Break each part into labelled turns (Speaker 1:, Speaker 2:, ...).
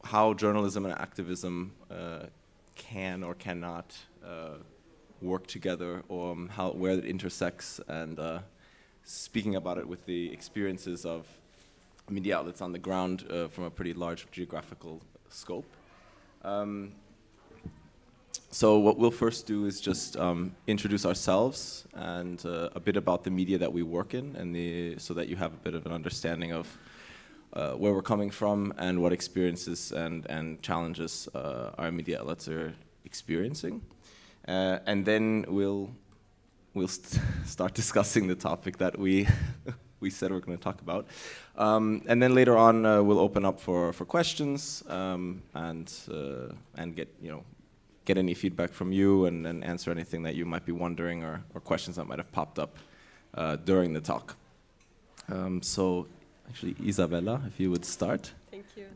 Speaker 1: how journalism and activism can or cannot work together, or where it intersects, and speaking about it with the experiences of media outlets on the ground from a pretty large geographical scope. So what we'll first do is just introduce ourselves and a bit about the media that we work in, and so that you have a bit of an understanding of where we're coming from and what experiences and challenges our media outlets are experiencing. And then we'll start discussing the topic that we said we're going to talk about. And then later on, we'll open up for questions and get any feedback from you and answer anything that you might be wondering, or questions that might have popped up during the talk. So actually, Izabela, if you would start.
Speaker 2: Thank you.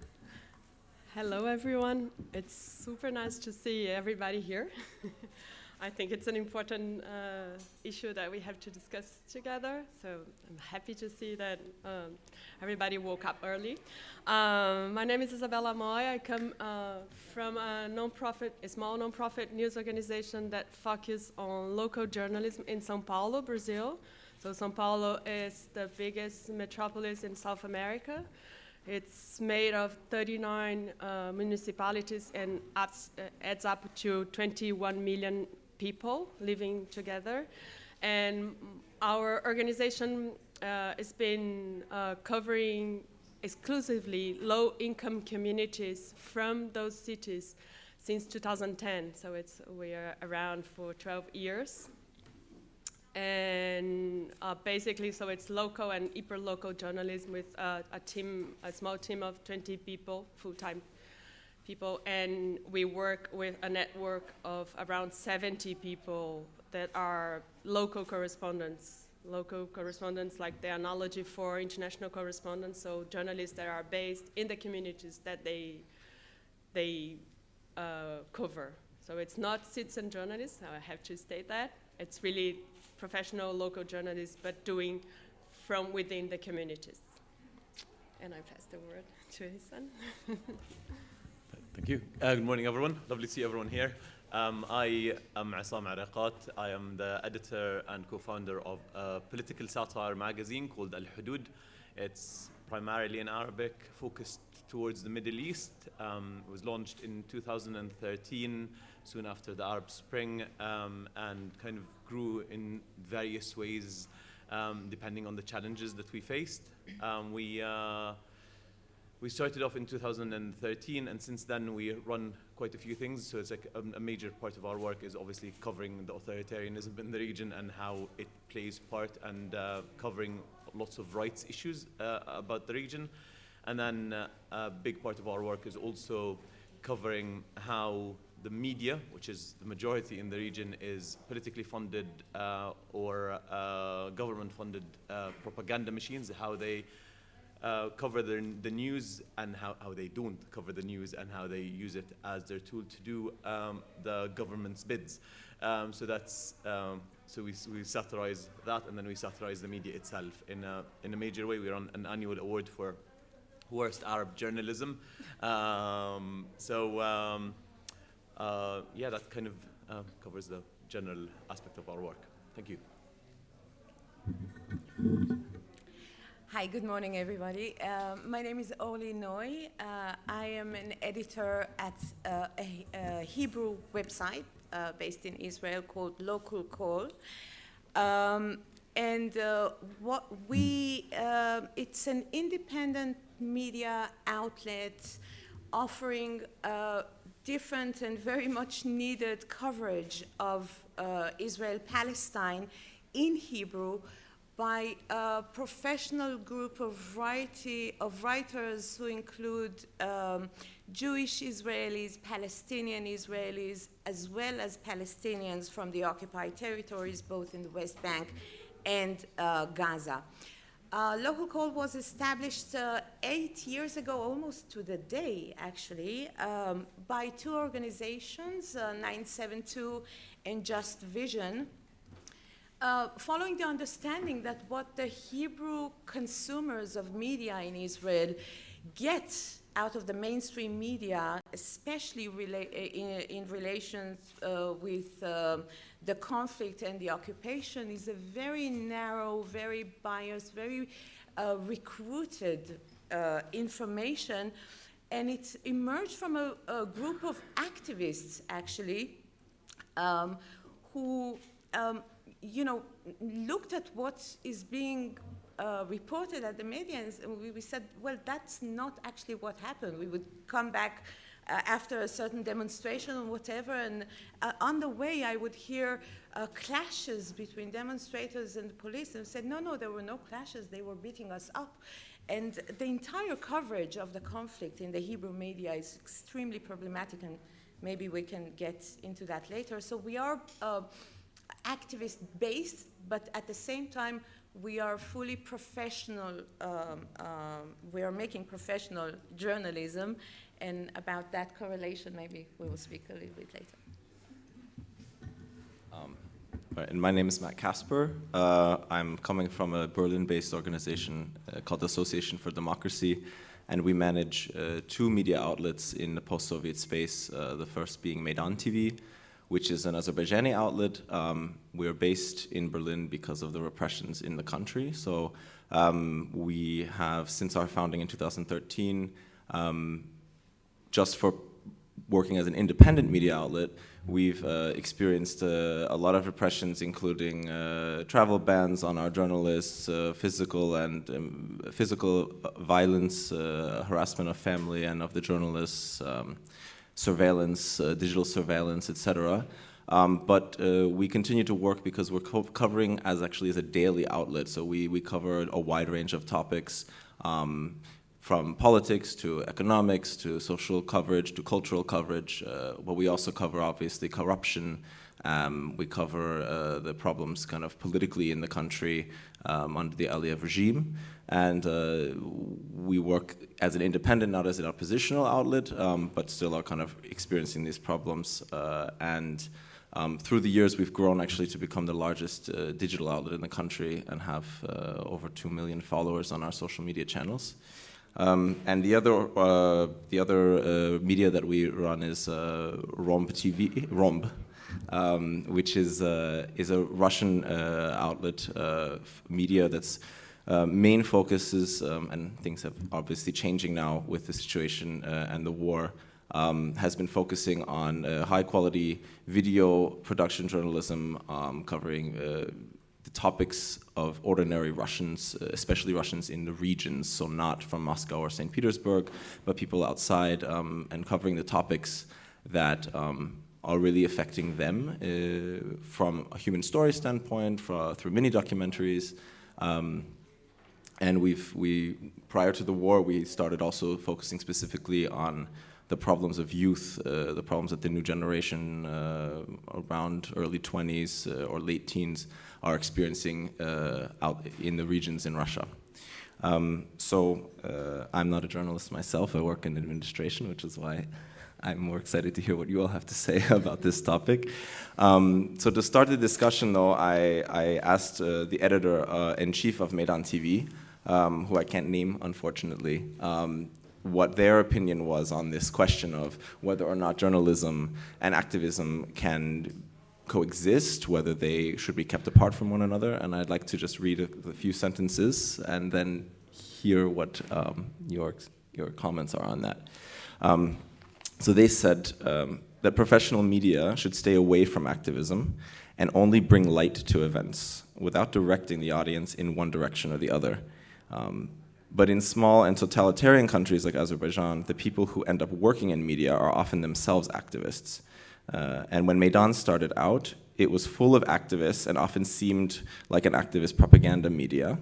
Speaker 2: Hello, everyone. It's super nice to see everybody here. I think it's an important issue that we have to discuss together. So I'm happy to see that everybody woke up early. My name is Izabela Moi. I come from a small non-profit news organization that focuses on local journalism in São Paulo, Brazil. So São Paulo is the biggest metropolis in South America. It's made of 39 municipalities and adds up to 21 million people living together. And our organization has been covering exclusively low-income communities from those cities since 2010. So we are around for 12 years. And basically, so it's local and hyper-local journalism with a small team of 20 people, full-time people, and we work with a network of around 70 people that are local correspondents. Local correspondents, like the analogy for international correspondents, so journalists that are based in the communities that they cover. So it's not citizen journalists, I have to state that. It's really professional local journalists, but doing from within the communities. And I pass the word to Isam.
Speaker 3: Thank you. Good morning, everyone. Lovely to see everyone here. I am Isam Uraiqat. I am the editor and co-founder of a political satire magazine called Alhudood. It's primarily in Arabic, focused towards the Middle East. It was launched in 2013, soon after the Arab Spring, and kind of grew in various ways depending on the challenges that we faced. We started off in 2013, and since then we run quite a few things. So it's like a major part of our work is obviously covering the authoritarianism in the region and how it plays part, and covering lots of rights issues about the region. And then a big part of our work is also covering how the media, which is the majority in the region, is politically funded or government-funded propaganda machines, how they cover the news and how they don't cover the news, and how they use it as their tool to do the government's bids. So that's so we satirize that, and then we satirize the media itself in a major way. We're on an annual award for worst Arab journalism. Yeah, that kind of covers the general aspect of our work. Thank you.
Speaker 4: Hi, good morning, everybody. My name is Orly Noy. I am an editor at a Hebrew website based in Israel called Local Call. It's an independent media outlet offering different and very much needed coverage of Israel-Palestine in Hebrew by a professional group of writers who include Jewish Israelis, Palestinian Israelis, as well as Palestinians from the occupied territories, both in the West Bank and Gaza. Local Call was established 8 years ago, almost to the day, actually, by two organizations, 972 and Just Vision, following the understanding that what the Hebrew consumers of media in Israel get out of the mainstream media, especially in relations with the conflict and the occupation, is a very narrow, very biased, very recruited information. And it emerged from a group of activists, actually, who looked at what is being reported at the media, and we said, well, that's not actually what happened. We would come back after a certain demonstration or whatever, and on the way I would hear clashes between demonstrators and the police, and said, no, there were no clashes, they were beating us up. And the entire coverage of the conflict in the Hebrew media is extremely problematic, and maybe we can get into that later. So we are activist-based, but at the same time, we are fully professional. We are making professional journalism, and about that correlation, maybe we will speak a little bit later.
Speaker 1: Right, and my name is Matt Kasper. I'm coming from a Berlin-based organization called the Association for Democracy, and we manage two media outlets in the post-Soviet space, the first being Meydan TV, which is an Azerbaijani outlet. We're based in Berlin because of the repressions in the country. So we have, since our founding in 2013, just for working as an independent media outlet, we've experienced a lot of repressions, including travel bans on our journalists, physical violence, harassment of family and of the journalists, surveillance, digital surveillance, etc. But we continue to work because we're covering as a daily outlet. So we cover a wide range of topics, from politics to economics to social coverage to cultural coverage. But we also cover, obviously, corruption. We cover the problems kind of politically in the country under the Aliyev regime. And we work as an independent, not as an oppositional outlet, but still are kind of experiencing these problems. Through the years, we've grown actually to become the largest digital outlet in the country and have over 2 million followers on our social media channels. And the other media that we run is Romb TV, which is a Russian outlet media that's main focus is, and things have obviously changing now with the situation and the war, has been focusing on high-quality video production journalism, covering the topics of ordinary Russians, especially Russians in the regions, so not from Moscow or St. Petersburg, but people outside, and covering the topics that are really affecting them from a human story standpoint, through mini documentaries. And prior to the war, we started also focusing specifically on the problems of youth, the problems that the new generation around early 20s or late teens are experiencing out in the regions in Russia. So I'm not a journalist myself. I work in administration, which is why I'm more excited to hear what you all have to say about this topic. So to start the discussion, though, I asked the editor-in-chief of Meydan TV, who I can't name, unfortunately, what their opinion was on this question of whether or not journalism and activism can coexist, whether they should be kept apart from one another. And I'd like to just read a few sentences and then hear what your comments are on that. So they said that professional media should stay away from activism and only bring light to events without directing the audience in one direction or the other. But in small and totalitarian countries like Azerbaijan, the people who end up working in media are often themselves activists. And when Meydan started out, it was full of activists and often seemed like an activist propaganda media.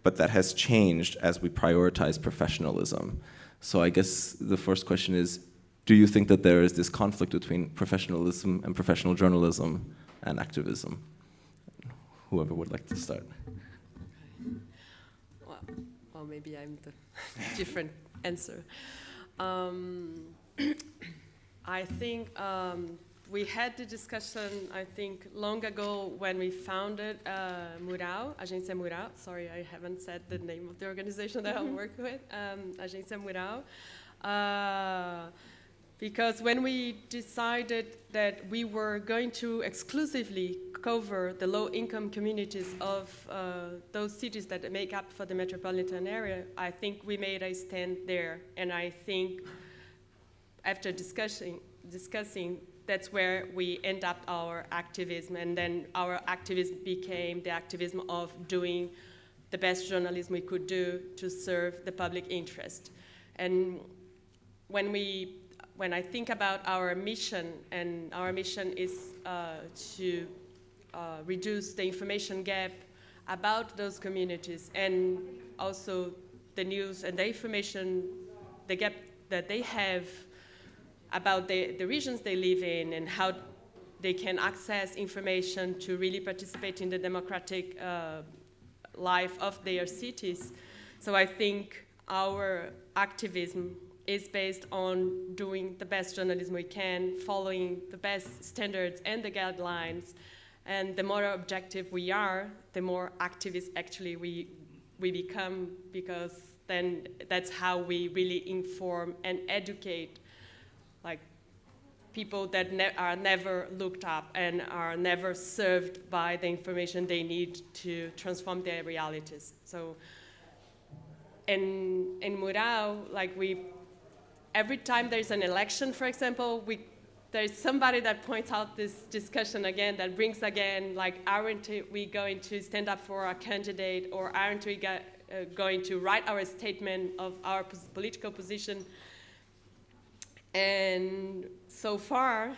Speaker 1: But that has changed as we prioritize professionalism. So I guess the first question is, do you think that there is this conflict between professionalism and professional journalism and activism? Whoever would like to start.
Speaker 2: Well, maybe I'm the different answer. I think we had the discussion, I think, long ago when we founded Mural, Agencia Mural. Sorry, I haven't said the name of the organization that I work with, Agencia Mural. Because when we decided that we were going to exclusively cover the low-income communities of those cities that make up for the metropolitan area, I think we made a stand there. And I think after discussing, that's where we end up our activism. And then our activism became the activism of doing the best journalism we could do to serve the public interest. And when I think about our mission, and our mission is to reduce the information gap about those communities, and also the news and the information, the gap that they have about the regions they live in, and how they can access information to really participate in the democratic life of their cities. So I think our activism is based on doing the best journalism we can, following the best standards and the guidelines. And the more objective we are, the more activist actually we become, because then that's how we really inform and educate, like, people that are never looked up and are never served by the information they need to transform their realities. So in Mural, like, every time there's an election, for example, there's somebody that points out this discussion again, that brings again, like, aren't we going to stand up for our candidate, or aren't we going to write our statement of our political position? And so far,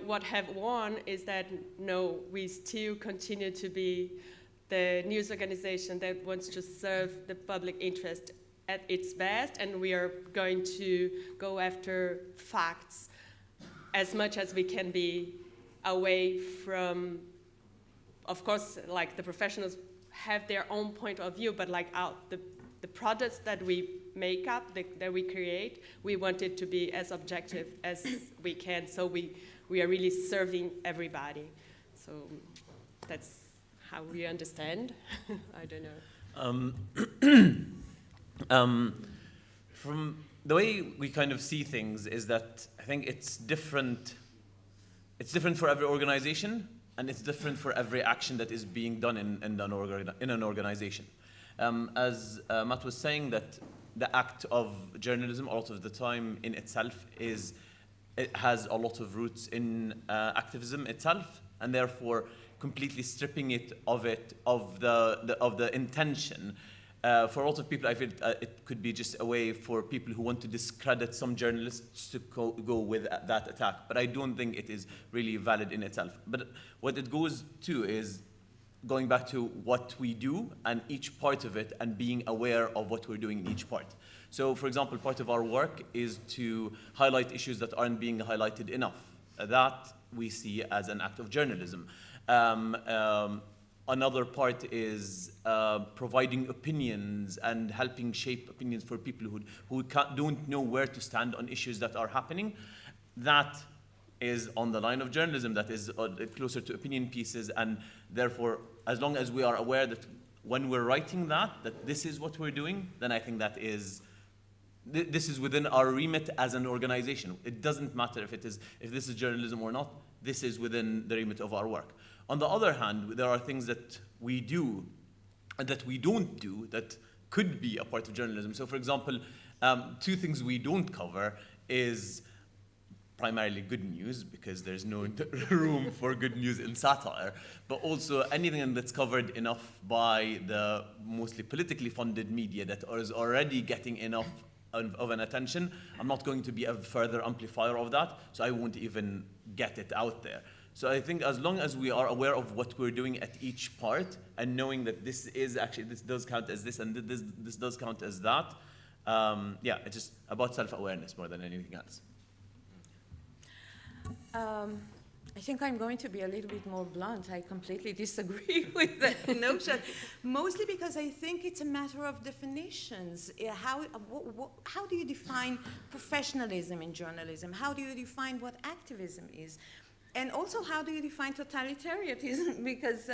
Speaker 2: what have won is that, no, we still continue to be the news organization that wants to serve the public interest at its best, and we are going to go after facts as much as we can be, away from, of course, like, the professionals have their own point of view, but like the products that we make up, that we create, we want it to be as objective as we can, so we are really serving everybody. So that's how we understand. I don't know.
Speaker 3: From the way we kind of see things is that I think it's different. It's different for every organization, and it's different for every action that is being done in an organization. As Matt was saying, that the act of journalism, a lot of the time in itself, it has a lot of roots in activism itself, and therefore completely stripping it of the intention. For a lot of people, I feel it could be just a way for people who want to discredit some journalists to go with that attack. But I don't think it is really valid in itself. But what it goes to is going back to what we do and each part of it, and being aware of what we're doing in each part. So, for example, part of our work is to highlight issues that aren't being highlighted enough. That we see as an act of journalism. Another part is providing opinions and helping shape opinions for people who don't know where to stand on issues that are happening. That is on the line of journalism, that is closer to opinion pieces, and therefore, as long as we are aware that when we're writing that this is what we're doing, then I think that this is within our remit as an organization. It doesn't matter if this is journalism or not, this is within the remit of our work. On the other hand, there are things that we do and that we don't do that could be a part of journalism. So, for example, two things we don't cover is primarily good news, because there's no room for good news in satire, but also anything that's covered enough by the mostly politically funded media that is already getting enough of an attention. I'm not going to be a further amplifier of that, so I won't even get it out there. So I think as long as we are aware of what we're doing at each part, and knowing that this does count as this, and this does count as that, yeah, it's just about self-awareness more than anything else.
Speaker 4: I think I'm going to be a little bit more blunt. I completely disagree with that notion, mostly because I think it's a matter of definitions. How do you define professionalism in journalism? How do you define what activism is? And also, how do you define totalitarianism? Because,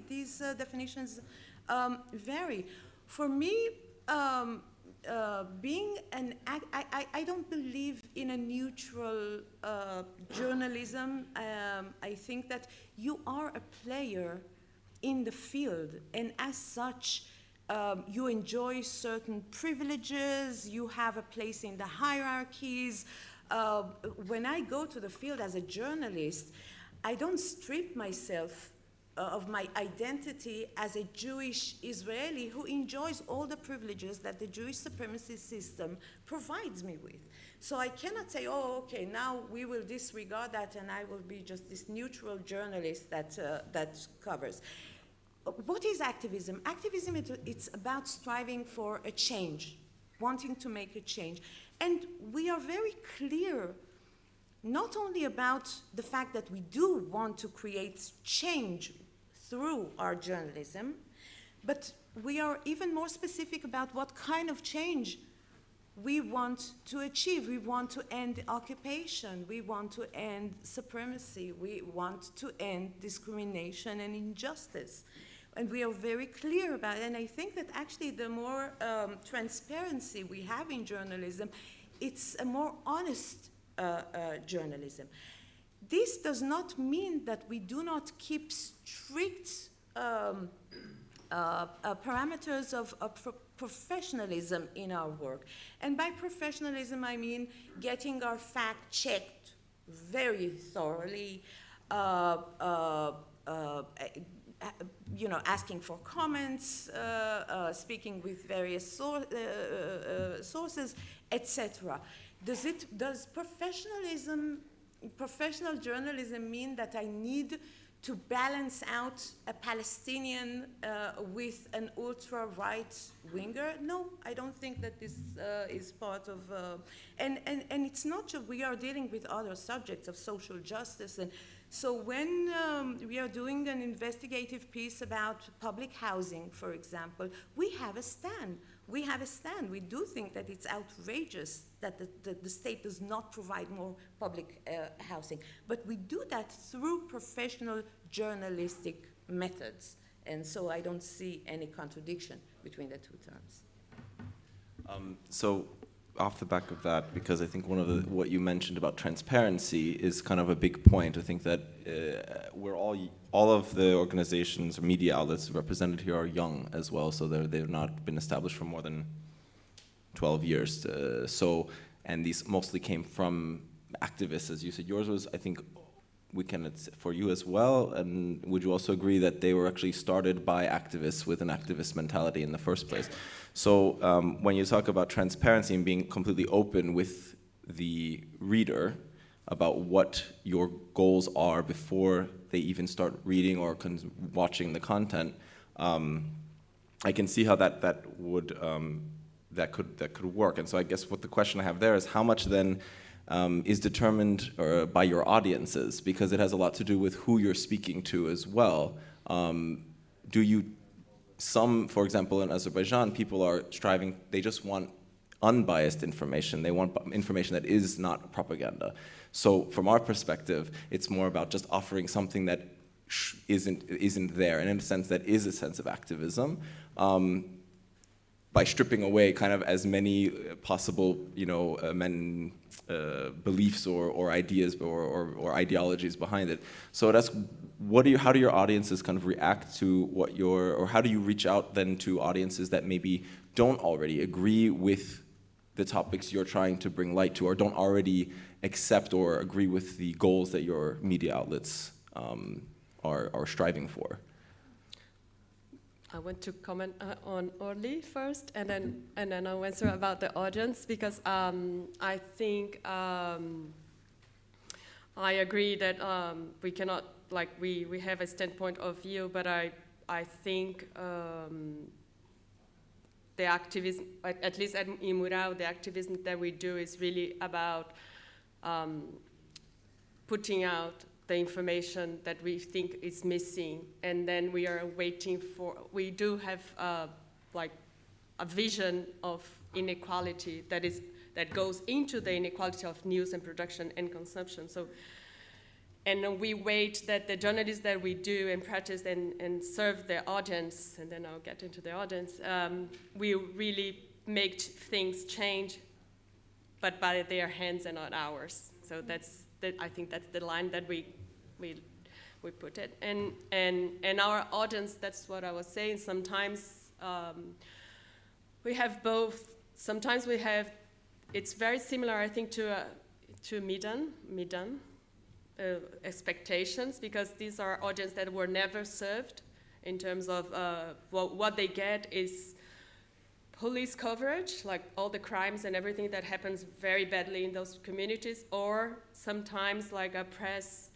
Speaker 4: these definitions vary. For me, being I don't believe in a neutral journalism. I think that you are a player in the field, and as such, you enjoy certain privileges, you have a place in the hierarchies. When I go to the field as a journalist, I don't strip myself of my identity as a Jewish Israeli who enjoys all the privileges that the Jewish supremacy system provides me with. So I cannot say, oh, okay, now we will disregard that and I will be just this neutral journalist that covers. What is activism? Activism, it's about striving for a change, wanting to make a change. And we are very clear not only about the fact that we do want to create change through our journalism, but we are even more specific about what kind of change we want to achieve. We want to end occupation, we want to end supremacy, we want to end discrimination and injustice. And we are very clear about it. And I think that actually the more transparency we have in journalism, it's a more honest journalism. This does not mean that we do not keep strict parameters of professionalism in our work. And by professionalism, I mean getting our fact checked very thoroughly, asking for comments, speaking with various sources, etc. Does professional journalism mean that I need to balance out a Palestinian with an ultra-right winger? No, I don't think that this is part of, and it's not just, we are dealing with other subjects of social justice. And so when we are doing an investigative piece about public housing, for example, we have a stand. We have a stand. We do think that it's outrageous that the state does not provide more public housing. But we do that through professional journalistic methods. And so I don't see any contradiction between the two terms.
Speaker 1: So off the back of that, because I think one of what you mentioned about transparency is kind of a big point. I think that we're all of the organizations or media outlets represented here are young as well, so they've not been established for more than 12 years. And these mostly came from activists, as you said. Yours was, I think, for you as well. And would you also agree that they were actually started by activists with an activist mentality in the first place? So when you talk about transparency and being completely open with the reader about what your goals are before they even start reading or watching the content, I can see how that could work. And so I guess what the question I have there is how much then is determined by your audiences, because it has a lot to do with who you're speaking to as well. For example, in Azerbaijan, people are striving, they just want unbiased information. They want information that is not propaganda. So from our perspective, it's more about just offering something that isn't there, and in a sense that is a sense of activism, by stripping away kind of as many possible, beliefs or ideas or ideologies behind it. So that's how do your audiences kind of react to or how do you reach out then to audiences that maybe don't already agree with the topics you're trying to bring light to, or don't already accept or agree with the goals that your media outlets are striving for?
Speaker 2: I want to comment on Orly first, and then I'll answer about the audience, because I think I agree that we cannot, we have a standpoint of view, but I think the activism, at least in Mural, the activism that we do is really about putting out the information that we think is missing, and then we are waiting we do have a vision of inequality that goes into the inequality of news and production and consumption. So, and we wait that the journalists that we do and practice and serve the audience, and then I'll get into the audience, we really make things change, but by their hands and not ours. So I think that's the line that we put it. And our audience, that's what I was saying, sometimes we have both. Sometimes we have, it's very similar, I think, to Midan expectations, because these are audience that were never served in terms of what they get is police coverage, like all the crimes and everything that happens very badly in those communities, or sometimes like a press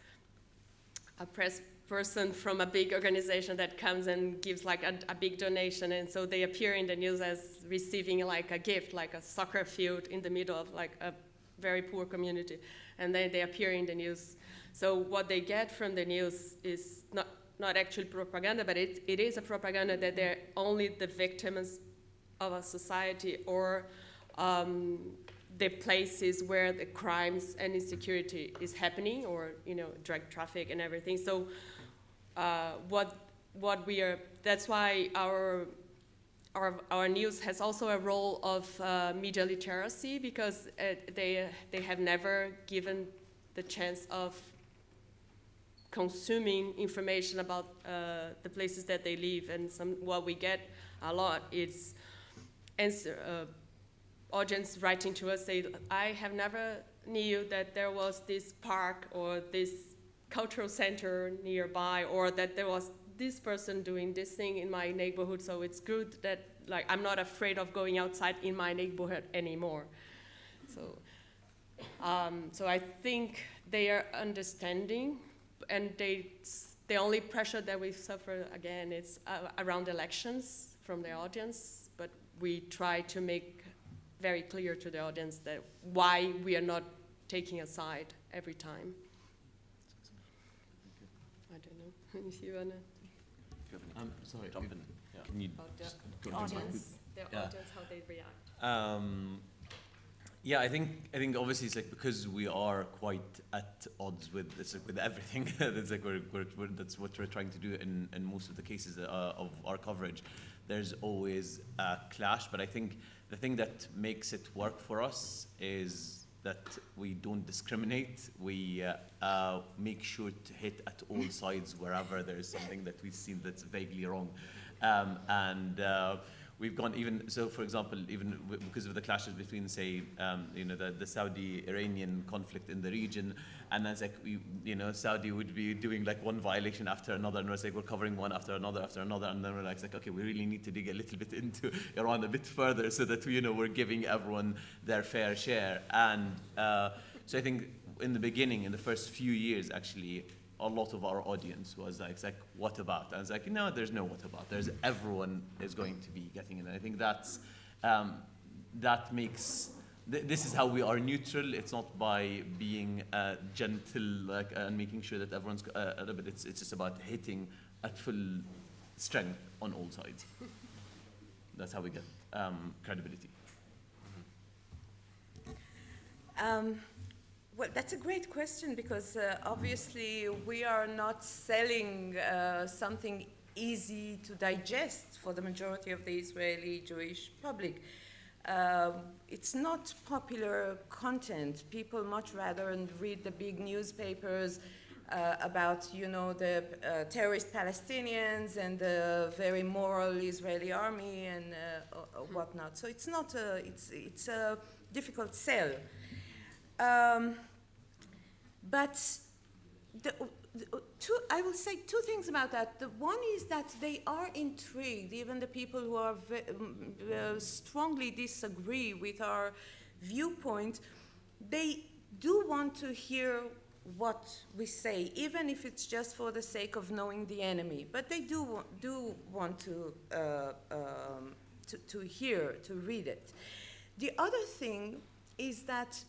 Speaker 2: person from a big organization that comes and gives like a big donation, and so they appear in the news as receiving like a gift, like a soccer field in the middle of like a very poor community, and then they appear in the news. So what they get from the news is not actually propaganda, but it is a propaganda that they're only the victims of a society, or the places where the crimes and insecurity is happening, or drug traffic and everything. So what we are, that's why our news has also a role of media literacy, because they have never given the chance of consuming information about the places that they live. And what we get a lot is audience writing to us say, I have never knew that there was this park or this cultural center nearby, or that there was this person doing this thing in my neighborhood, so it's good that like I'm not afraid of going outside in my neighborhood anymore. So I think they are understanding, and the only pressure that we suffer again is around elections from the audience, but we try to make very clear to the audience that why we are not taking a side every time. I don't know if you wanna.
Speaker 3: Sorry,
Speaker 1: jump in. Yeah.
Speaker 3: Can you
Speaker 2: About
Speaker 3: just
Speaker 2: the
Speaker 3: go
Speaker 2: audience,
Speaker 3: Yeah.
Speaker 2: how they react.
Speaker 3: Yeah, I think obviously it's like because we are quite at odds with everything. That's like that's what we're trying to do in most of the cases of our coverage. There's always a clash, but I think the thing that makes it work for us is that we don't discriminate. We make sure to hit at all sides wherever there is something that we see that's vaguely wrong, we've gone even, so for example, even because of the clashes between, say, the Saudi-Iranian conflict in the region, and then it's like, Saudi would be doing like one violation after another, and it's like we're covering one after another, and then we're like, okay, we really need to dig a little bit into Iran a bit further so that, we're giving everyone their fair share. And so I think in the beginning, in the first few years, actually, a lot of our audience was like, what about? And it's like, no, there's no what about. There's everyone is going to be getting it. And I think that makes, this is how we are neutral. It's not by being gentle and making sure that everyone's a little bit. It's just about hitting at full strength on all sides. That's how we get credibility.
Speaker 4: Well, that's a great question, because obviously we are not selling something easy to digest for the majority of the Israeli Jewish public. It's not popular content. People much rather read the big newspapers about, the terrorist Palestinians and the very moral Israeli army and whatnot. So it's not it's a difficult sell. But I will say two things about that. The one is that they are intrigued, even the people who are strongly disagree with our viewpoint, they do want to hear what we say, even if it's just for the sake of knowing the enemy. But they do want to hear, to read it. The other thing is that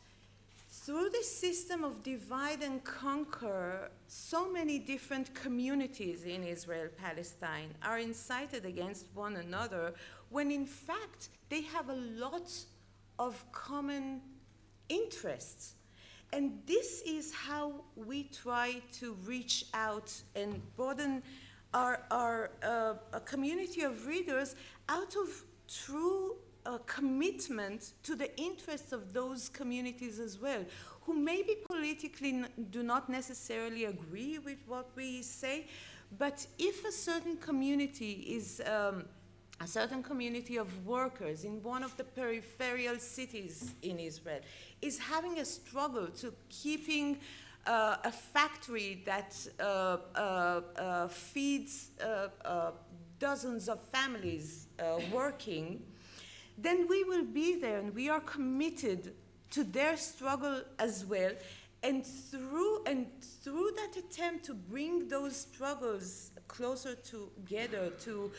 Speaker 4: through this system of divide and conquer, so many different communities in Israel-Palestine are incited against one another, when in fact they have a lot of common interests. And this is how we try to reach out and broaden our a community of readers out of true a commitment to the interests of those communities as well, who maybe politically do not necessarily agree with what we say, but if a certain community is a certain community of workers in one of the peripheral cities in Israel is having a struggle to keeping a factory that feeds dozens of families working, then we will be there, and we are committed to their struggle as well. And through that attempt to bring those struggles closer together, to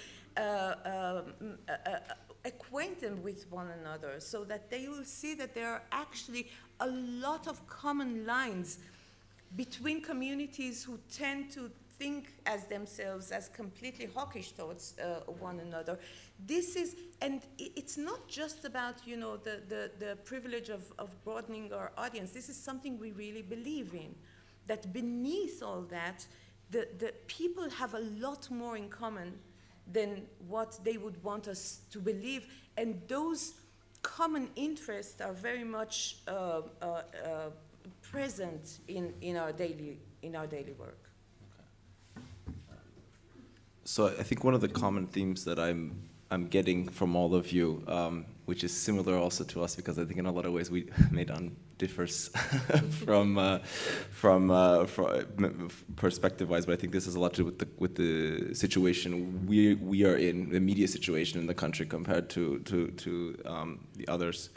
Speaker 4: acquaint them with one another, so that they will see that there are actually a lot of common lines between communities who tend to think as themselves as completely hawkish towards one another. This is, and it's not just about, you know, the privilege of broadening our audience. This is something we really believe in, that beneath all that, the people have a lot more in common than what they would want us to believe, and those common interests are very much present in our daily work.
Speaker 1: So I think one of the common themes that I'm getting from all of you, which is similar also to us, because I think in a lot of ways Meidan differs from perspective-wise, but I think this has a lot to do with the situation we are in, the media situation in the country compared to the others,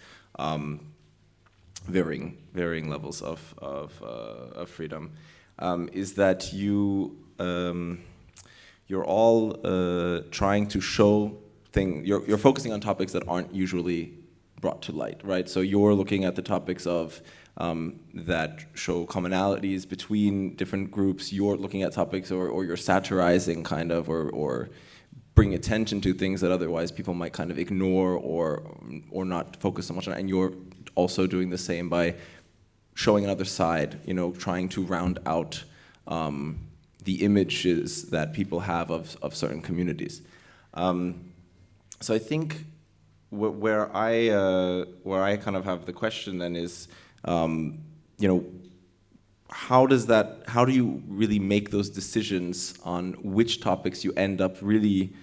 Speaker 1: varying levels of freedom. Is that you're all trying to show you're focusing on topics that aren't usually brought to light, right? So you're looking at the topics of that show commonalities between different groups. You're looking at topics, or you're satirizing kind of, or bring attention to things that otherwise people might kind of ignore or not focus so much on. And you're also doing the same by showing another side, you know, trying to round out the images that people have of certain communities. So I think where I kind of have the question then is, you know, how do you really make those decisions on which topics you end up really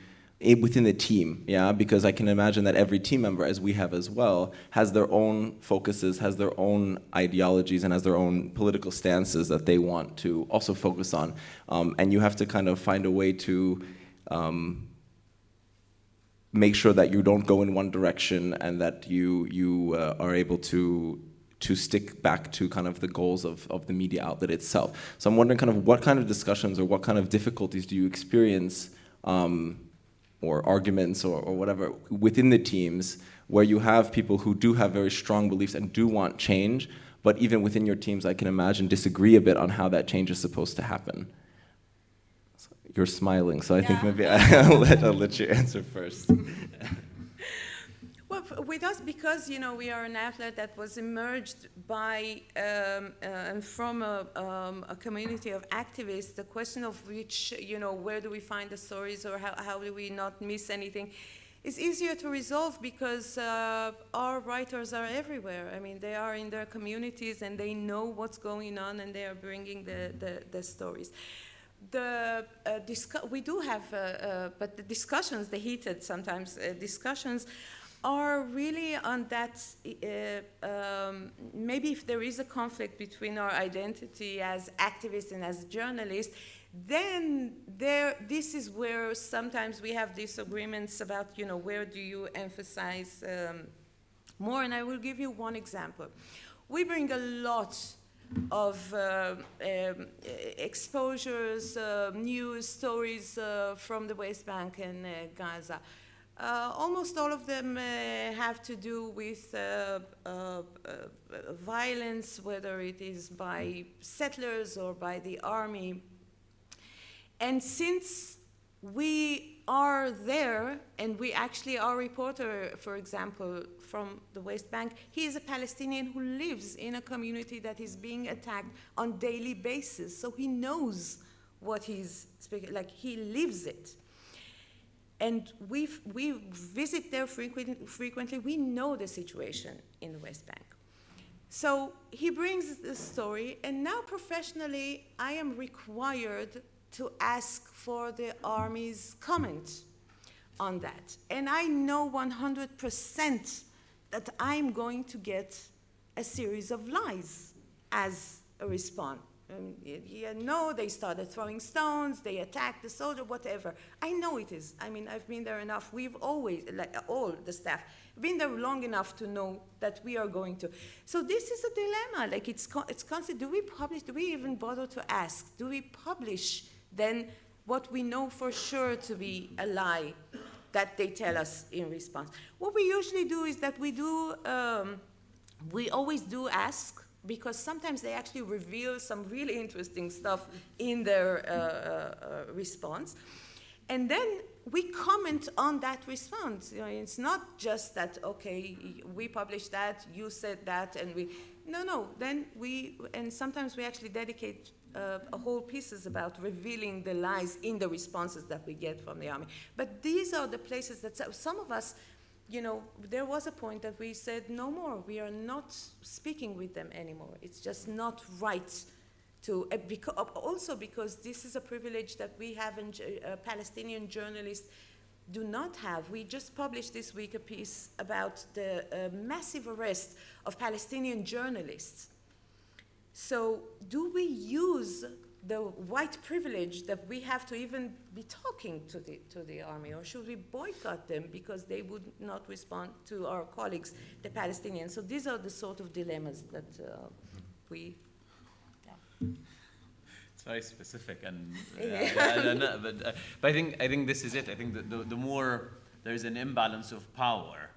Speaker 1: within the team, yeah? Because I can imagine that every team member, as we have as well, has their own focuses, has their own ideologies, and has their own political stances that they want to also focus on. And you have to kind of find a way to make sure that you don't go in one direction, and that you are able to stick back to kind of the goals of the media outlet itself. So I'm wondering kind of what kind of discussions or what kind of difficulties do you experience, or arguments or whatever within the teams, where you have people who do have very strong beliefs and do want change, but even within your teams, I can imagine, disagree a bit on how that change is supposed to happen. So you're smiling, so I think maybe I'll let you answer first.
Speaker 4: Well, with us, because, you know, we are an outlet that was emerged by and from a community of activists, the question of which, you know, where do we find the stories, or how do we not miss anything, is easier to resolve, because our writers are everywhere. I mean, they are in their communities and they know what's going on, and they are bringing the stories. We do have, but the discussions, the heated sometimes discussions, are really on that, maybe if there is a conflict between our identity as activists and as journalists, then this is where sometimes we have disagreements about, you know, where do you emphasize more. And I will give you one example. We bring a lot of exposures, news stories from the West Bank and Gaza. Almost all of them have to do with violence, whether it is by settlers or by the army. And since we are there, and we actually, our reporter, for example, from the West Bank, he is a Palestinian who lives in a community that is being attacked on a daily basis. So he knows what he's speaking, like he lives it. And we visit there frequently. We know the situation in the West Bank. So he brings the story, and now professionally, I am required to ask for the army's comment on that. And I know 100% that I'm going to get a series of lies as a response. No, they started throwing stones, they attacked the soldier, whatever. I know it is. I mean, I've been there enough. We've always, like all the staff, been there long enough to know that we are going to. So this is a dilemma. Like it's constant. Do we publish? Do we even bother to ask? Do we publish then what we know for sure to be a lie that they tell us in response? What we usually do is that we always do ask, because sometimes they actually reveal some really interesting stuff in their response. And then we comment on that response. You know, it's not just that, okay, we published that, you said that, and we, no. Then and sometimes we actually dedicate a whole pieces about revealing the lies in the responses that we get from the army. But these are the places that some of us, you know, there was a point that we said, no more, we are not speaking with them anymore. It's just not right to, also because this is a privilege that we have, and Palestinian journalists do not have. We just published this week a piece about the massive arrest of Palestinian journalists. So do we use the white privilege that we have to even be talking to the army, or should we boycott them because they would not respond to our colleagues, the Palestinians? So these are the sort of dilemmas that we. Yeah.
Speaker 3: It's very specific, and but I think this is it. I think that the more there's an imbalance of power,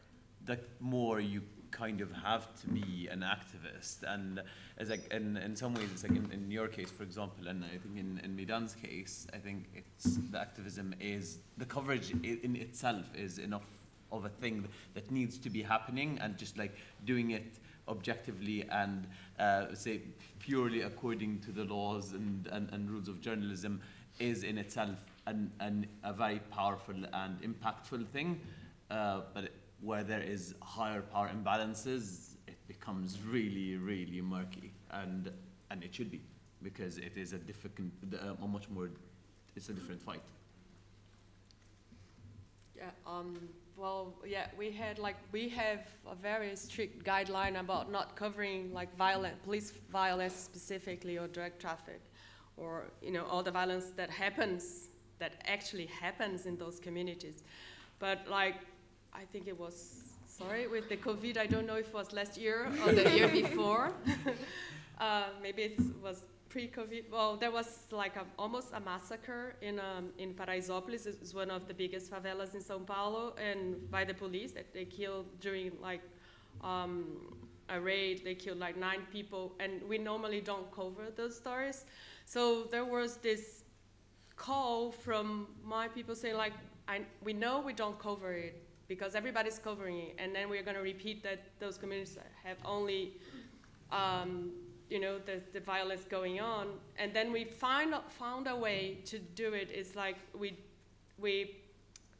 Speaker 3: the more you kind of have to be an activist. And it's like, in some ways, it's like in your case, for example, and I think in Midan's case, I think it's the activism is, the coverage in itself is enough of a thing that needs to be happening, and just like doing it objectively and say purely according to the laws and rules of journalism is in itself a very powerful and impactful thing, but where there is higher power imbalances, it becomes really, really murky, and it should be, because it is a much more, it's a different fight.
Speaker 2: Yeah. Well, yeah, we have a very strict guideline about not covering like police violence specifically, or drug traffic, or all the violence that actually happens in those communities. But like, I think it was, with the COVID, I don't know if it was last year or the year before. Maybe it was pre-COVID. Well, there was like almost a massacre in Paraisópolis. It's one of the biggest favelas in São Paulo, and by the police that they killed during like a raid. They killed like 9 people, and we normally don't cover those stories. So there was this call from my people saying like, we know we don't cover it, because everybody's covering it, and then we're going to repeat that those communities have only, the violence going on, and then we found a way to do it. It's like we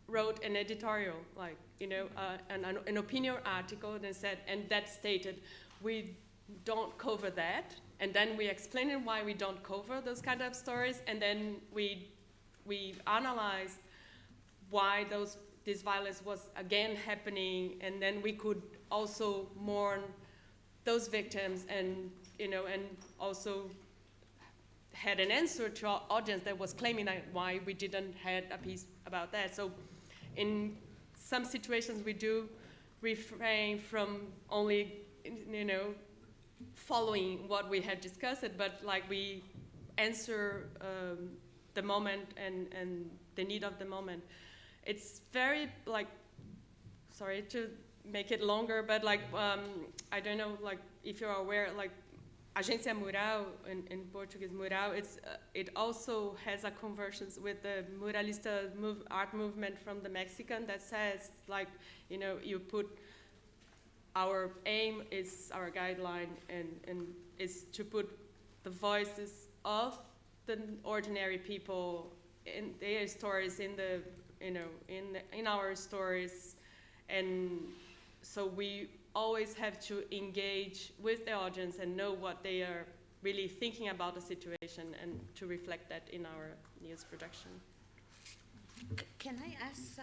Speaker 2: wrote an editorial, like an opinion article, and that stated we don't cover that, and then we explained why we don't cover those kind of stories, and then we analyzed why this violence was again happening, and then we could also mourn those victims, and also had an answer to our audience that was claiming that why we didn't have a piece about that. So in some situations we do refrain from only following what we had discussed, but like we answer the moment and the need of the moment. It's very, like, sorry to make it longer, but like, I don't know, like, if you're aware, like, Agencia Mural, in Portuguese, Mural, it also has a convergence with the Muralista art movement from the Mexican that says, like, you put, our aim is, our guideline, and is to put the voices of the ordinary people in their stories in in our stories, and so we always have to engage with the audience and know what they are really thinking about the situation, and to reflect that in our news production.
Speaker 4: Can I ask,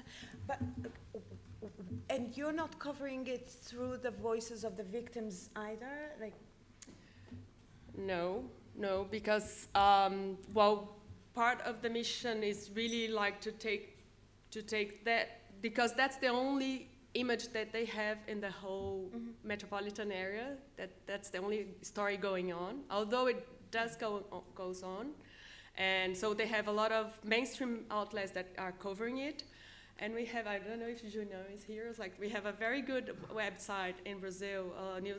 Speaker 4: and you're not covering it through the voices of the victims either? Like,
Speaker 2: no, because part of the mission is really like to take that, because that's the only image that they have in the whole metropolitan area. That's the only story going on, although it goes on. And so they have a lot of mainstream outlets that are covering it. And we have, I don't know if Juno is here, it's like we have a very good website in Brazil,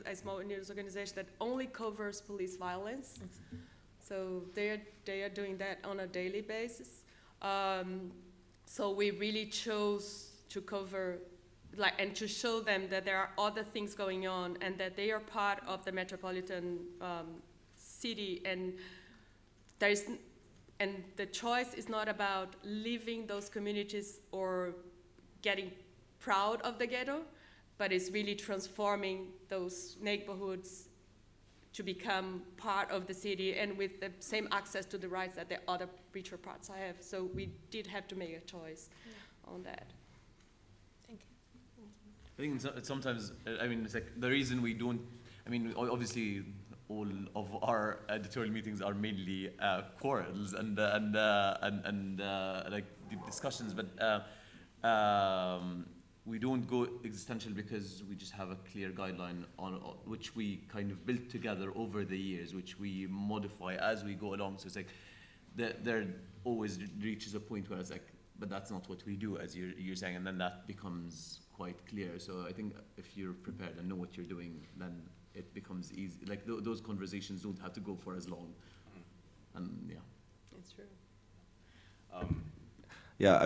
Speaker 2: a small news organization that only covers police violence. So they are doing that on a daily basis. So we really chose to cover, and to show them that there are other things going on, and that they are part of the metropolitan city, and and the choice is not about leaving those communities or getting proud of the ghetto, but it's really transforming those neighborhoods to become part of the city and with the same access to the rights that the other richer parts have. So we did have to make a choice on that.
Speaker 4: thank you.
Speaker 3: I think sometimes, I mean, it's like the reason we don't, I mean, obviously all of our editorial meetings are mainly quarrels and like deep discussions, but we don't go existential because we just have a clear guideline on which we kind of built together over the years, which we modify as we go along. So it's like there always reaches a point where it's like, but that's not what we do, as you're saying, and then that becomes quite clear. So I think if you're prepared and know what you're doing, then it becomes easy. Like those conversations don't have to go for as long. And yeah,
Speaker 2: It's true.
Speaker 1: Yeah,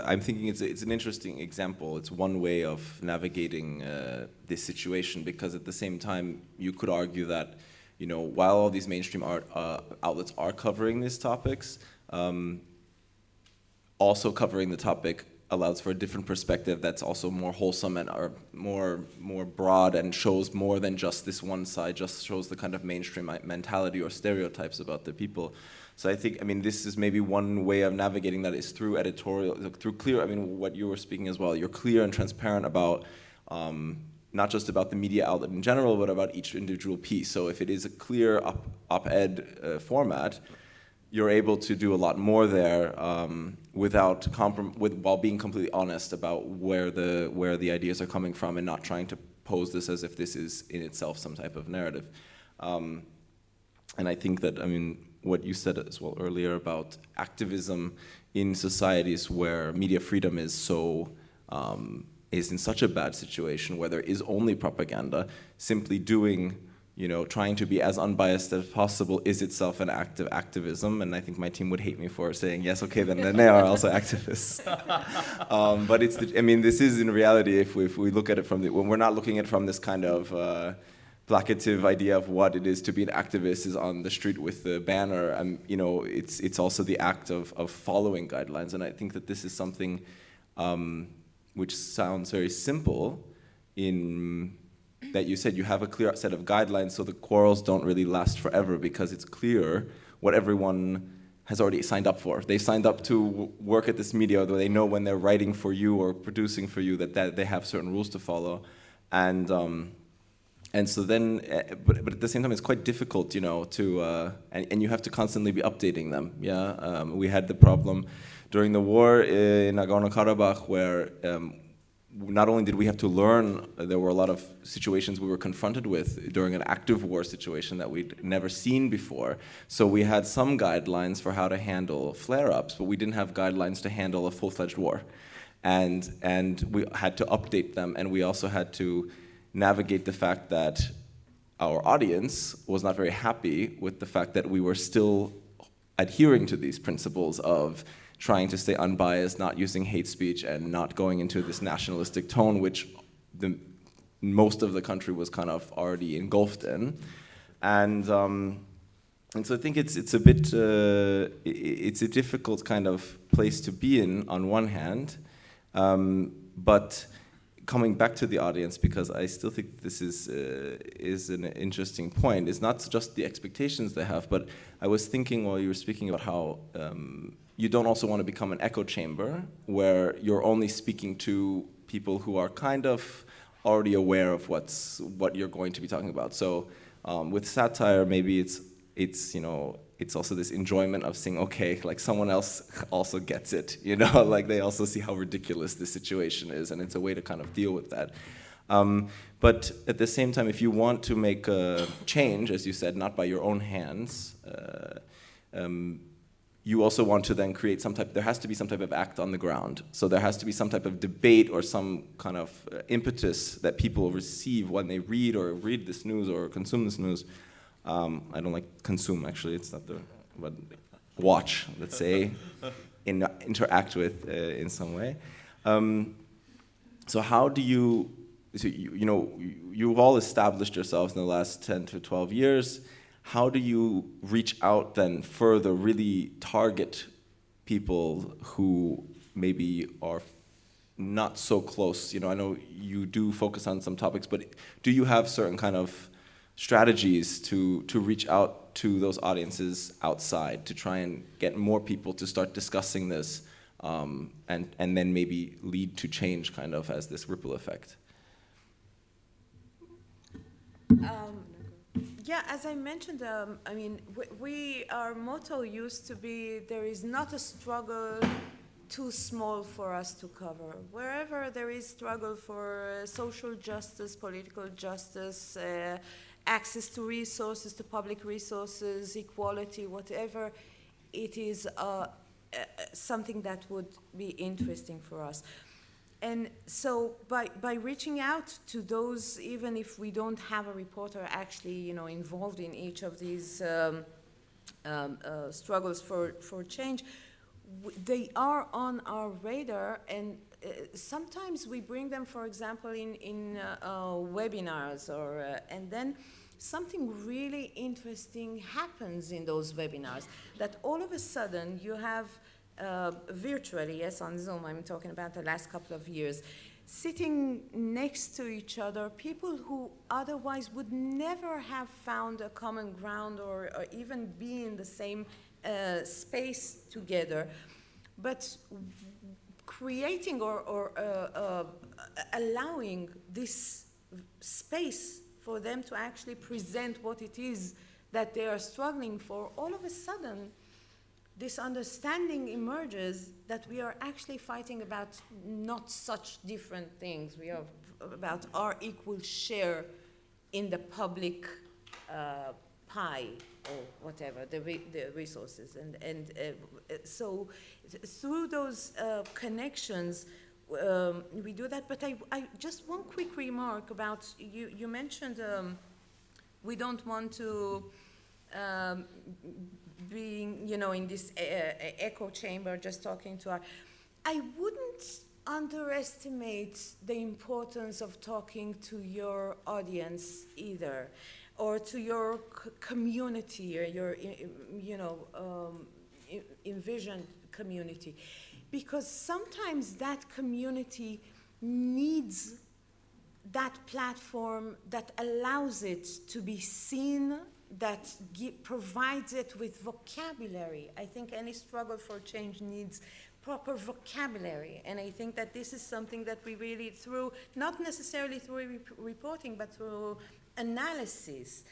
Speaker 1: I'm thinking it's an interesting example. It's one way of navigating this situation, because at the same time, you could argue that, while all these mainstream outlets are covering these topics, also covering the topic allows for a different perspective that's also more wholesome and more broad, and shows more than just this one side, just shows the kind of mainstream mentality or stereotypes about the people. So I think, this is maybe one way of navigating that is through editorial, through clear, what you were speaking as well, you're clear and transparent about, not just about the media outlet in general, but about each individual piece. So if it is a clear op-ed format, you're able to do a lot more there while being completely honest about where the ideas are coming from, and not trying to pose this as if this is in itself some type of narrative. And I think that, what you said as well earlier about activism in societies where media freedom is is in such a bad situation, where there is only propaganda, simply doing, trying to be as unbiased as possible is itself an act of activism. And I think my team would hate me for saying, yes, okay, then they are also activists. But this is in reality, if we look at it when we're not looking at it from this kind of placative idea of what it is to be an activist is on the street with the banner, it's also the act of following guidelines. And I think that this is something which sounds very simple, in that you said you have a clear set of guidelines, so the quarrels don't really last forever, because it's clear what everyone has already signed up for. They signed up to work at this media, though they know when they're writing for you or producing for you that they have certain rules to follow. And so then, but at the same time, it's quite difficult, to, and you have to constantly be updating them, yeah? We had the problem during the war in Nagorno-Karabakh, where not only did we have to learn, there were a lot of situations we were confronted with during an active war situation that we'd never seen before. So we had some guidelines for how to handle flare-ups, but we didn't have guidelines to handle a full-fledged war. And we had to update them, and we also had to navigate the fact that our audience was not very happy with the fact that we were still adhering to these principles of trying to stay unbiased, not using hate speech, and not going into this nationalistic tone, which most of the country was kind of already engulfed in. And And so I think it's a bit, it's a difficult kind of place to be in on one hand, but coming back to the audience, because I still think this is an interesting point. It's not just the expectations they have, but I was thinking while you were speaking about how you don't also want to become an echo chamber where you're only speaking to people who are kind of already aware of what you're going to be talking about. So with satire, maybe it's you know, it's also this enjoyment of saying, okay, like someone else also gets it, you know, like they also see how ridiculous this situation is, and it's a way to kind of deal with that. But at the same time, if you want to make a change, as you said, not by your own hands, you also want to then create there has to be some type of act on the ground. So there has to be some type of debate or some kind of impetus that people receive when they read this news or consume this news. I don't like consume, actually, it's not but watch, let's say, interact with in some way. So how do you know, you've all established yourselves in the last 10 to 12 years. How do you reach out then further, really target people who maybe are not so close? You know, I know you do focus on some topics, but do you have certain kind of strategies to reach out to those audiences outside, to try and get more people to start discussing this, and then maybe lead to change kind of as this ripple effect?
Speaker 4: Yeah, as I mentioned, I mean, our motto used to be, there is not a struggle too small for us to cover. Wherever there is struggle for social justice, political justice, access to resources, to public resources, equality, whatever, it is something that would be interesting for us. And so by reaching out to those, even if we don't have a reporter actually, you know, involved in each of these struggles for change, they are on our radar, and sometimes we bring them, for example, in webinars, and then something really interesting happens in those webinars, that all of a sudden you have virtually, yes, on Zoom, I'm talking about the last couple of years, sitting next to each other, people who otherwise would never have found a common ground or even be in the same space together, but creating or allowing this space for them to actually present what it is that they are struggling for. All of a sudden, this understanding emerges that we are actually fighting about not such different things. We are about our equal share in the public pie or whatever, the resources. And so through those connections, we do that. But I just one quick remark about, you mentioned we don't want to being, you know, in this echo chamber, just talking to our, I wouldn't underestimate the importance of talking to your audience either, or to your community, or your, you know, envisioned community, because sometimes that community needs that platform that allows it to be seen, that provides it with vocabulary. I think any struggle for change needs proper vocabulary, and I think that this is something that we really, through, not necessarily through reporting, but through analysis.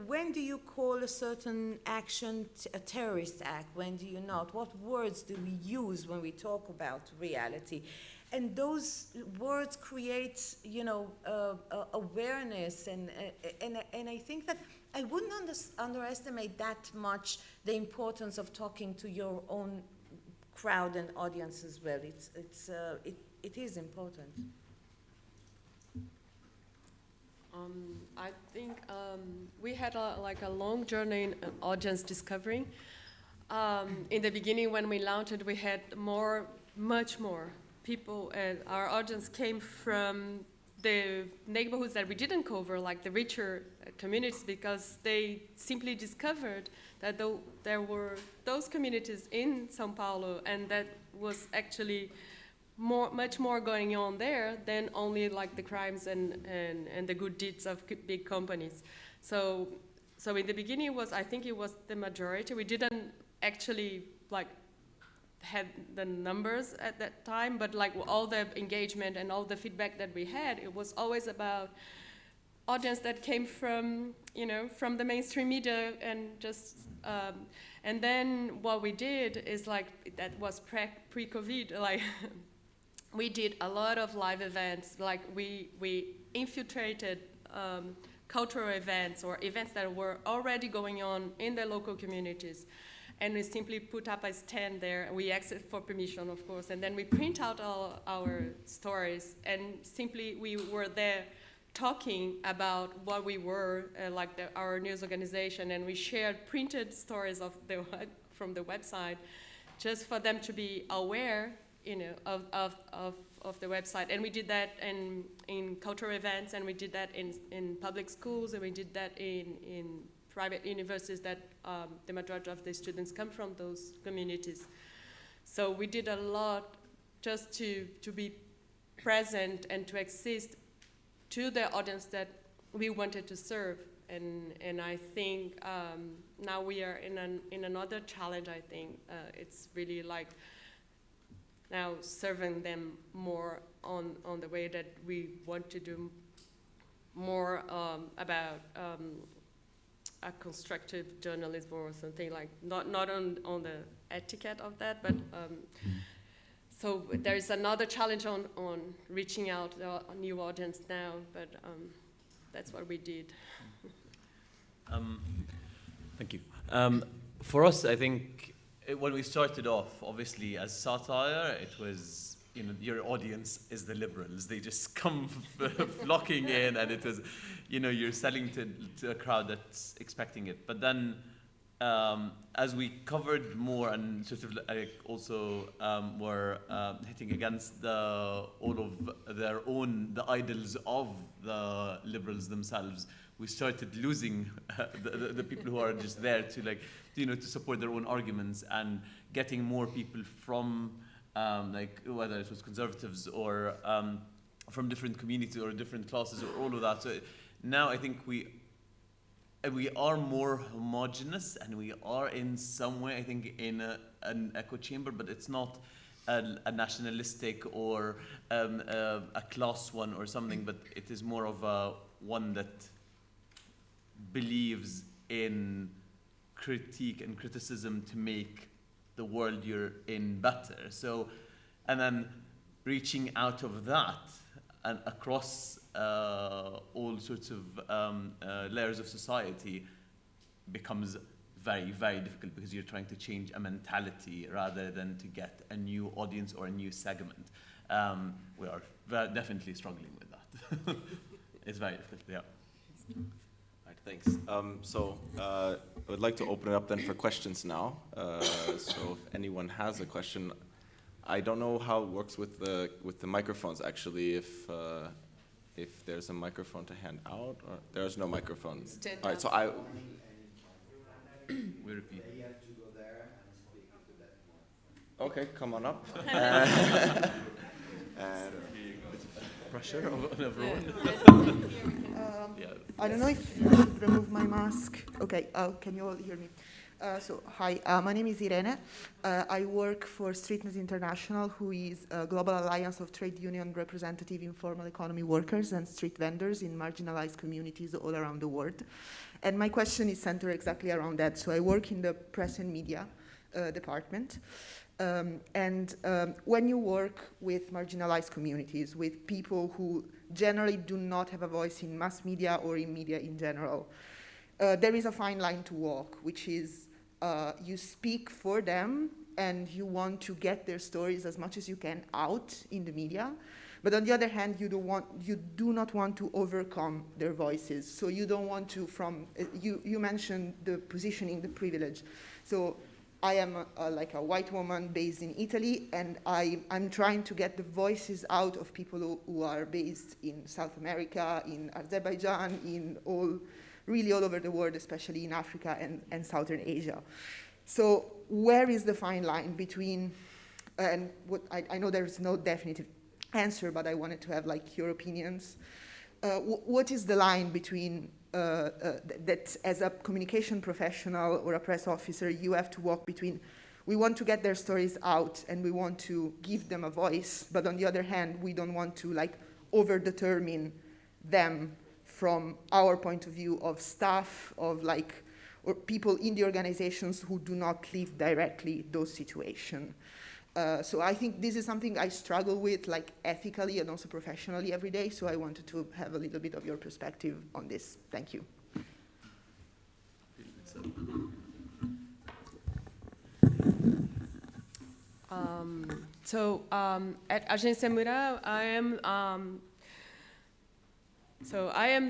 Speaker 4: When do you call a certain action a terrorist act? When do you not? What words do we use when we talk about reality? And those words create, you know, awareness, and I think that I wouldn't underestimate that much the importance of talking to your own crowd and audience as well. It is important.
Speaker 2: I think we had a long journey in audience discovery. In the beginning, when we launched it, we had much more people, and our audience came from the neighborhoods that we didn't cover, like the richer communities, because they simply discovered that there were those communities in São Paulo, and that was actually much more going on there than only like the crimes and the good deeds of big companies. So in the beginning I think it was the majority. We didn't actually like had the numbers at that time, but like all the engagement and all the feedback that we had, it was always about audience that came from, you know, from the mainstream media, and just and then what we did is like, that was pre-COVID, like we did a lot of live events, like we infiltrated cultural events or events that were already going on in the local communities. And we simply put up a stand there. We asked for permission, of course, and then we print out all our stories, and simply we were there talking about what we were, our news organization, and we shared printed stories from the website, just for them to be aware, you know, of the website. And we did that in cultural events, and we did that in public schools, and we did that in private universities that the majority of the students come from those communities. So we did a lot just to be present and to exist to the audience that we wanted to serve. And I think now we are in another challenge. I think it's really like now serving them more on the way that we want to do more about a constructive journalism or something, like not on the etiquette of that, but so there is another challenge on reaching out a new audience now, but that's what we did.
Speaker 3: Thank you. For us, I think when we started off, obviously as satire, it was, you know, your audience is the liberals. They just come flocking in, and it was, you know, you're selling to a crowd that's expecting it. But then, as we covered more and sort of like also were hitting against all of the idols of the liberals themselves, we started losing the people who are just there to, like, you know, to support their own arguments, and getting more people from like whether it was conservatives or from different communities or different classes or all of that. So now I think we are more homogenous, and we are in some way, I think, in an echo chamber, but it's not a nationalistic or a class one or something, but it is more of a one that believes in critique and criticism to make the world you're in better. So, and then reaching out of that and across all sorts of layers of society becomes very, very difficult, because you're trying to change a mentality rather than to get a new audience or a new segment. We are definitely struggling with that. It's very difficult, yeah.
Speaker 1: All right, thanks. So I would like to open it up then for questions now. So if anyone has a question, I don't know how it works with the microphones actually. If there's a microphone to hand out, or there's no microphone. All right, so
Speaker 3: we repeat.
Speaker 5: You have to go there and speak into that one.
Speaker 1: Okay, come on up. And
Speaker 3: Pressure on everyone.
Speaker 5: Yeah. I don't know if I should remove my mask. Okay, can you all hear me? So, hi, my name is Irene. I work for Streetnet International, who is a global alliance of trade union representative informal economy workers and street vendors in marginalized communities all around the world. And my question is centered exactly around that. So I work in the press and media department. When you work with marginalized communities, with people who generally do not have a voice in mass media or in media in general, there is a fine line to walk, which is you speak for them and you want to get their stories as much as you can out in the media. But on the other hand, you do not want to overcome their voices. So you don't want to, you mentioned the positioning, the privilege. So I am like a white woman based in Italy, and I'm trying to get the voices out of people who are based in South America, in Azerbaijan, really all over the world, especially in Africa and Southern Asia. So where is the fine line between, and what I know there's no definitive answer, but I wanted to have like your opinions. What is the line between that as a communication professional or a press officer, you have to walk between, we want to get their stories out and we want to give them a voice, but on the other hand, we don't want to like over-determine them from our point of view of staff, of like, or people in the organizations who do not live directly those situations. So I think this is something I struggle with, like ethically and also professionally every day. So I wanted to have a little bit of your perspective on this. Thank you.
Speaker 2: At Agencia Mural, I am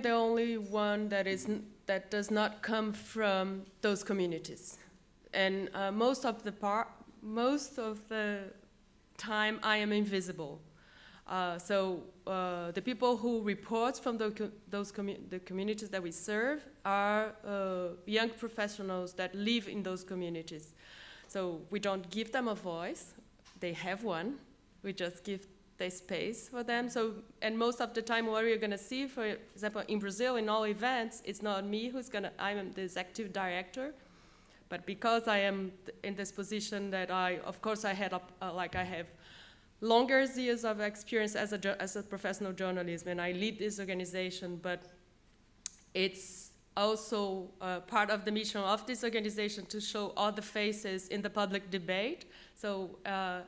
Speaker 2: the only one that does not come from those communities, and most of the time I am invisible. The people who report from the communities that we serve are young professionals that live in those communities. So we don't give them a voice. They have one. We just give the space for them. And most of the time what you're gonna see, for example, in Brazil, in all events, it's not me I'm the executive director. But because I am in this position that I have longer years of experience as a professional journalist, and I lead this organization, but it's also part of the mission of this organization to show all the faces in the public debate. So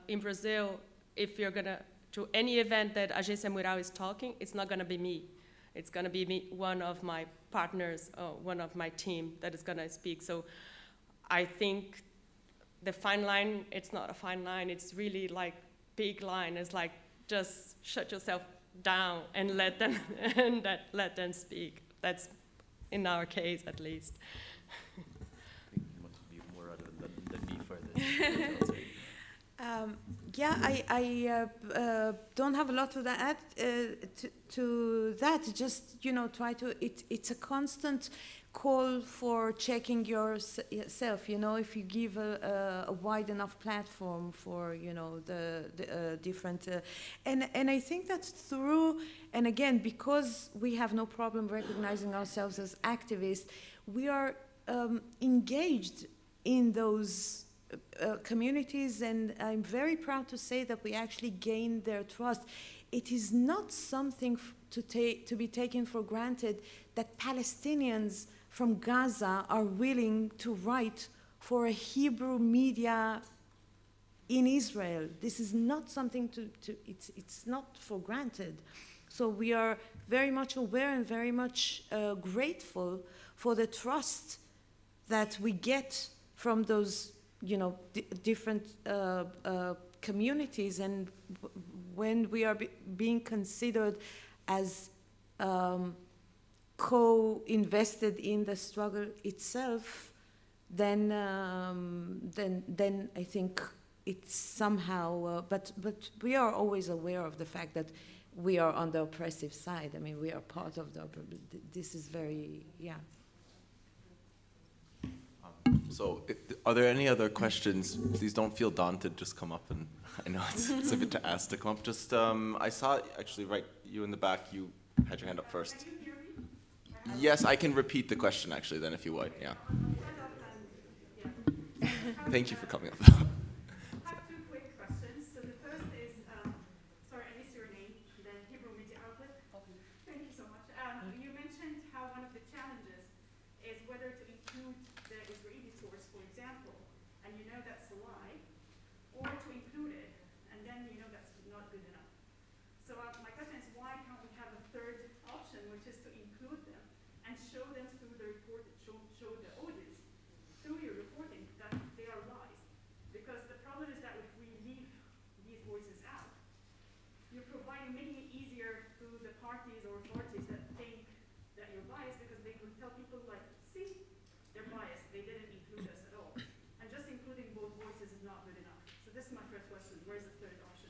Speaker 2: in Brazil, if you're gonna, to any event that Agencia Mural is talking, it's not gonna be me. It's gonna be me, one of my partners, one of my team that is gonna speak. So I think the fine line, it's not a fine line, it's really like big line. It's like, just shut yourself down and let them, let them speak. That's in our case, at least.
Speaker 3: I think you want to be more than me for this.
Speaker 4: Yeah, I don't have a lot to add to that. Just, try to, it's a constant call for checking yourself, if you give a wide enough platform for, the different, and I think that's through, and again, because we have no problem recognizing ourselves as activists, we are engaged in those communities, and I'm very proud to say that we actually gained their trust. It is not something to be taken for granted that Palestinians from Gaza are willing to write for a Hebrew media in Israel. This is not something it's not for granted. So we are very much aware and very much grateful for the trust that we get from those, different communities, and when we are being considered as co-invested in the struggle itself, then I think it's somehow. But we are always aware of the fact that we are on the oppressive side. I mean, we are part of the. This is very
Speaker 1: So, are there any other questions? Please don't feel daunted. Just come up, and I know it's a bit to ask to come up. Just I saw actually right you in the back. You had your hand up first. Yes, I can repeat the question actually then if you would, yeah. Thank you for coming up.
Speaker 6: I have two quick questions. So the first is, sorry, I missed your name, the Hebrew Media Outlet. Thank you so much. You mentioned how one of the challenges is whether to include the Israeli source, for example, and that's a lie, or to include it, and then that's not good enough. So my question is, why can't we have a third option, which is to include them and show them through the report, show the audience through your reporting that they are lies? Because the problem is that if we leave these voices out, you're making it easier to the parties or authorities that think that you're biased, because they will tell people like, see, they're biased, they didn't include us at all. And just including So this is my first question. Where's the third option?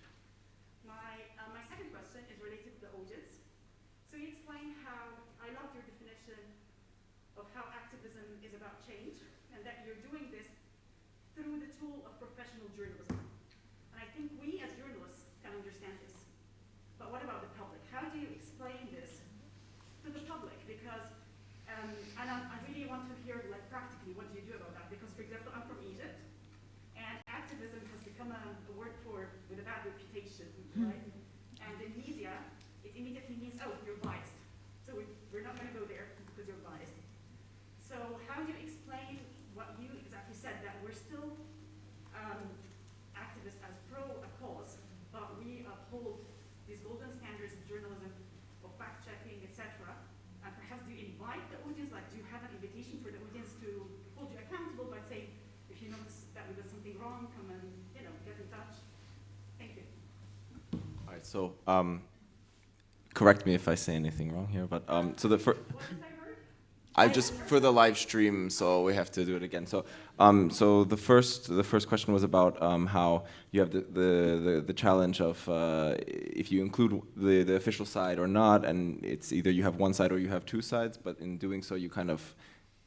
Speaker 6: My second question is related to the audience. So you explained how, I love your definition of how activism is about change, and that you're doing this through the tool of professional journalism. And I think we as journalists can understand this. But what about the public? How do you explain this to the public? Because, and I really want to hear, like, practically, what do you do about that? Because, for example, I'm from Egypt, and activism has become a word with a bad reputation, right? And in media, it immediately means, oh, you're biased. So we're not going to go there because you're biased. So how do you explain what you exactly said, that we're still activists as pro a cause, but we uphold these golden standards of journalism, of fact-checking, etc. And perhaps do you invite the audience, like do you have an invitation for the audience to hold you accountable by saying, if you notice that we did something wrong, come and, you know, get in touch? Thank you.
Speaker 1: All right, so correct me if I say anything wrong here, but so the first.
Speaker 6: What did I heard?
Speaker 1: I just for the live stream, so we have to do it again. So, so the first question was about how you have the challenge of if you include the official side or not, and it's either you have one side or you have two sides. But in doing so, you kind of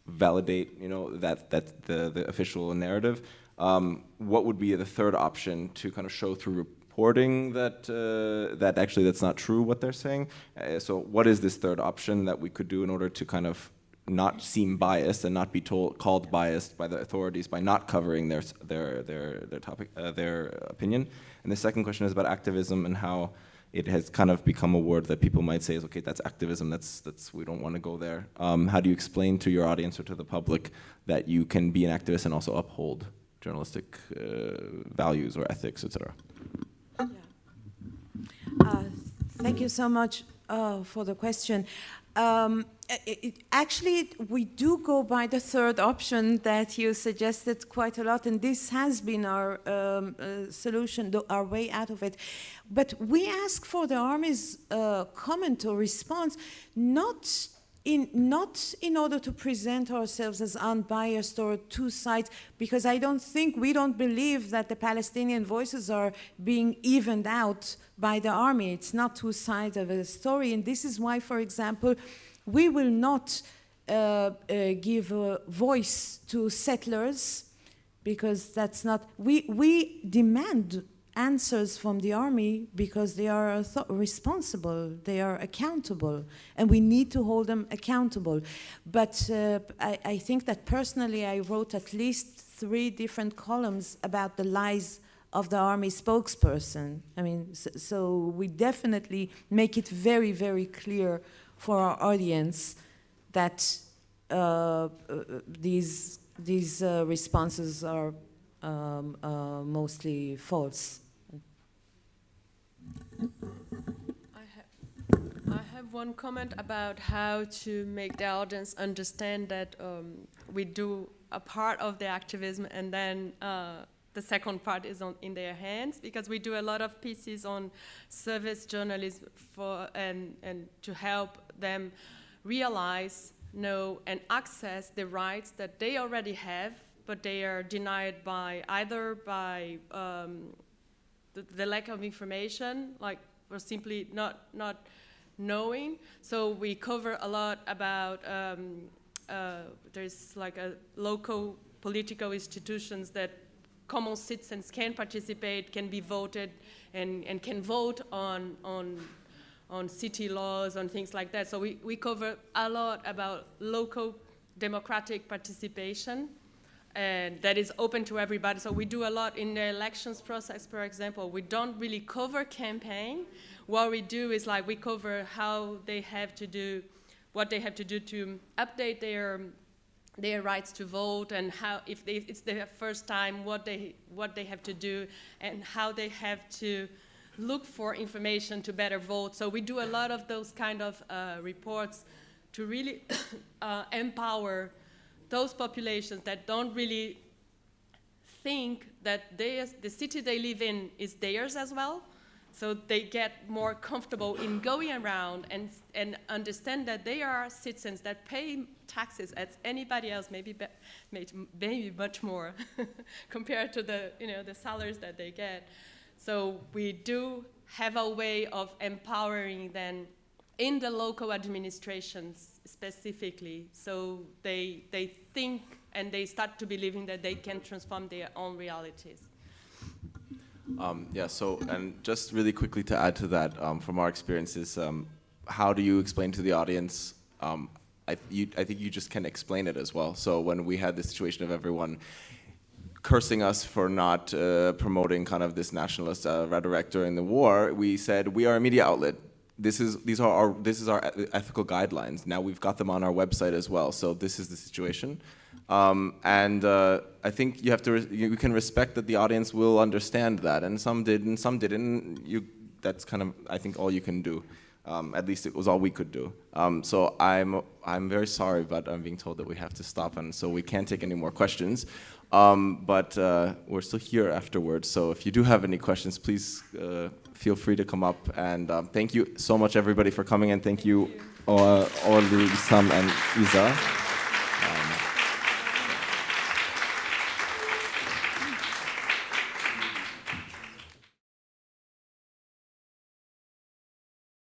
Speaker 1: validate, you know, that the official narrative. What would be the third option to kind of show through reporting that that actually that's not true what they're saying? So, what is this third option that we could do in order to kind of not seem biased and not be called biased by the authorities by not covering their topic, their opinion? And the second question is about activism and how it has kind of become a word that people might say is, okay, that's activism, that's we don't want to go there. How do you explain to your audience or to the public that you can be an activist and also uphold journalistic values or ethics, etc.?
Speaker 4: Yeah. Thank you so much for the question. Actually, we do go by the third option that you suggested quite a lot, and this has been our solution, our way out of it. But we ask for the Army's comment or response, not in order to present ourselves as unbiased or two sides, because we don't believe that the Palestinian voices are being evened out by the Army. It's not two sides of a story, and this is why, for example, we will not give a voice to settlers, because that's not, we demand answers from the Army because they are responsible, they are accountable, and we need to hold them accountable. But I think that personally I wrote at least 3 different columns about the lies of the Army spokesperson. I mean, so we definitely make it very, very clear for our audience that these responses are mostly false.
Speaker 2: I have one comment about how to make the audience understand that we do a part of the activism, and then the second part is in their hands, because we do a lot of pieces on service journalism and to help them realize, know, and access the rights that they already have, but they are denied by either by the lack of information, like, or simply not knowing. So we cover a lot about there's like a local political institutions that common citizens can participate, can be voted, and can vote on city laws, on things like that. So we cover a lot about local democratic participation, and that is open to everybody. So we do a lot in the elections process, for example. We don't really cover campaign. What we do is, like, we cover how they have to do, what they have to do to update their rights to vote, and how, if it's their first time, what they have to do, and how they have to look for information to better vote. So we do a lot of those kind of reports to really empower those populations that don't really think that the city they live in is theirs as well, So they get more comfortable in going around and understand that they are citizens that pay taxes as anybody else, maybe much more compared to the salaries that they get. So we do have a way of empowering them in the local administrations specifically, so they think and they start to believing that they can transform their own realities.
Speaker 1: Yeah, so, and just really quickly to add to that, from our experiences, how do you explain to the audience, I think you just can explain it as well. So when we had the situation of everyone cursing us for not promoting kind of this nationalist rhetoric during the war, we said, we are a media outlet. This is our ethical guidelines. Now we've got them on our website as well. So this is the situation. And I think you have to, you can respect that the audience will understand that, and some did and some didn't. That's kind of, I think, all you can do. At least it was all we could do. So I'm very sorry, but I'm being told that we have to stop, and so we can't take any more questions. But we're still here afterwards, so if you do have any questions, please feel free to come up. And thank you so much, everybody, for coming, and thank you, Orly, Isam, and Isa.